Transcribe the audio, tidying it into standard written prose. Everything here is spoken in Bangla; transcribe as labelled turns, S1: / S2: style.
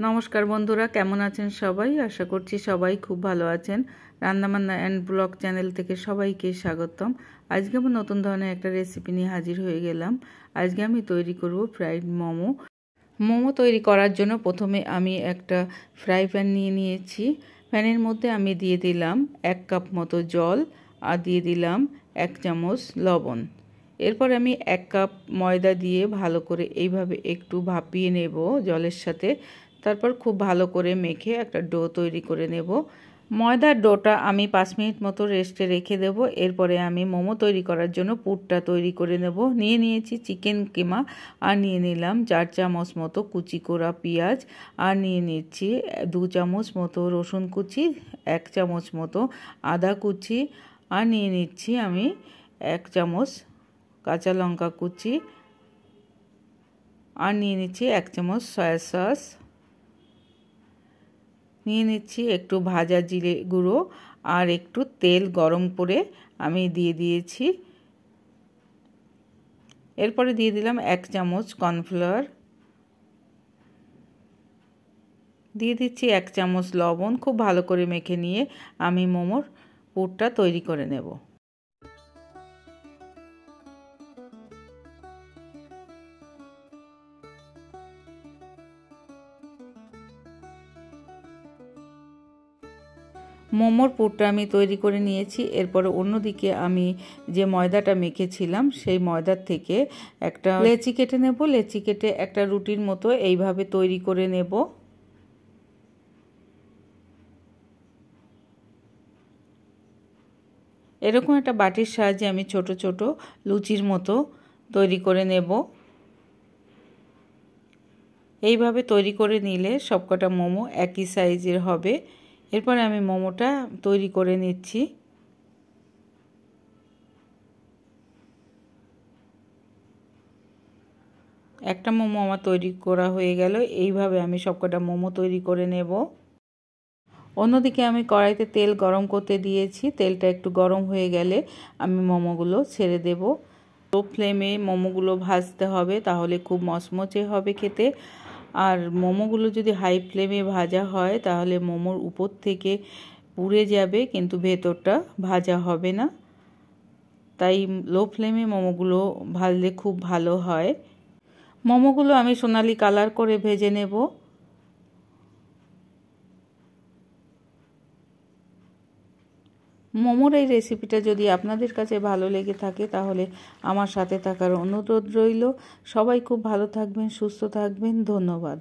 S1: নমস্কার বন্ধুরা, কেমন আছেন সবাই? আশা করছি সবাই খুব ভালো আছেন। রান্নাবান্না অ্যান্ড ব্লগ চ্যানেল থেকে সবাইকে স্বাগতম। আজকে আমি নতুন ধরনের একটা রেসিপি নিয়ে হাজির হয়ে গেলাম। আজকে আমি তৈরি করব ফ্রাইড মোমো। মোমো তৈরি করার জন্য প্রথমে আমি একটা ফ্রাই প্যান নিয়ে নিয়েছি। প্যানের মধ্যে আমি দিয়ে দিলাম 1 কাপ মতো জল আর দিয়ে দিলাম 1 চামচ লবণ। এরপর আমি 1 কাপ ময়দা দিয়ে ভালো করে এইভাবে একটু ভাপিয়ে নেব জলের সাথে। তারপর খুব ভালো করে মেখে একটা ডো তৈরি করে নেব। ময়দার ডোটা আমি 5 মিনিট মতো রেস্টে রেখে দেব। এরপরে আমি মোমো তৈরি করার জন্য পুরটা তৈরি করে নেব। নিয়েছি চিকেন কিমা, আর নিয়ে নিলাম 4 চামচ মতো কুচি করা পেঁয়াজ, আর নিয়ে নিচ্ছি 2 চামচ মতো রসুন কুচি, 1 চামচ মতো আদা কুচি, আর নিয়ে নিচ্ছি আমি 1 চামচ কাঁচা লঙ্কা কুচি, আর নিয়ে নিচ্ছি 1 চামচ সয়া সস, নিয়ে নিচ্ছি একটু ভাজা জিরে গুঁড়ো, আর একটু তেল গরম করে আমি দিয়ে দিয়েছি। এরপরে দিয়ে দিলাম 1 চামচ কর্নফ্লাওয়ার, দিয়ে দিচ্ছি 1 চামচ লবণ। খুব ভালো করে মেখে নিয়ে আমি মোমোর পুরটা তৈরি করে নেব। মোমোর পুরটা আমি তৈরি করে নিয়েছি। এরপরে অন্যদিকে আমি যে ময়দাটা মেখেছিলাম সেই ময়দার থেকে একটা লেচি কেটে নেব। লেচি কেটে একটা রুটির মতো এইভাবে তৈরি করে নেব। এরকম একটা বাটির সাহায্যে আমি ছোট ছোট লুচির মতো তৈরি করে নেব। এইভাবে তৈরি করে নিলে সবকটা মোমো একই সাইজের হবে। এরপরে আমি মোমোটা তৈরি করে নিচ্ছি। একটা মোমো আমার তৈরি করা হয়ে গেল। এইভাবে আমি সবকটা মোমো তৈরি করে নেব। অন্যদিকে আমি কড়াইতে তেল গরম করতে দিয়েছি। তেলটা একটু গরম হয়ে গেলে আমি মোমোগুলো ছেড়ে দেব। লো ফ্লেমে মোমোগুলো ভাজতে হবে, তাহলে খুব মচমচে হবে খেতে। আর মোমোগুলো যদি হাই ফ্লেমে ভাজা হয় তাহলে মোমোর উপর থেকে পুড়ে যাবে, কিন্তু ভেতরটা ভাজা হবে না। তাই লো ফ্লেমে মোমোগুলো ভাজলে খুব ভালো হয়। মোমোগুলো আমি সোনালি কালার করে ভেজে নেব। মোমোর এই রেসিপিটা যদি আপনাদের কাছে ভালো লেগে থাকে তাহলে আমার সাথে থাকার অনুরোধ রইল। সবাই খুব ভালো থাকবেন, সুস্থ থাকবেন। ধন্যবাদ।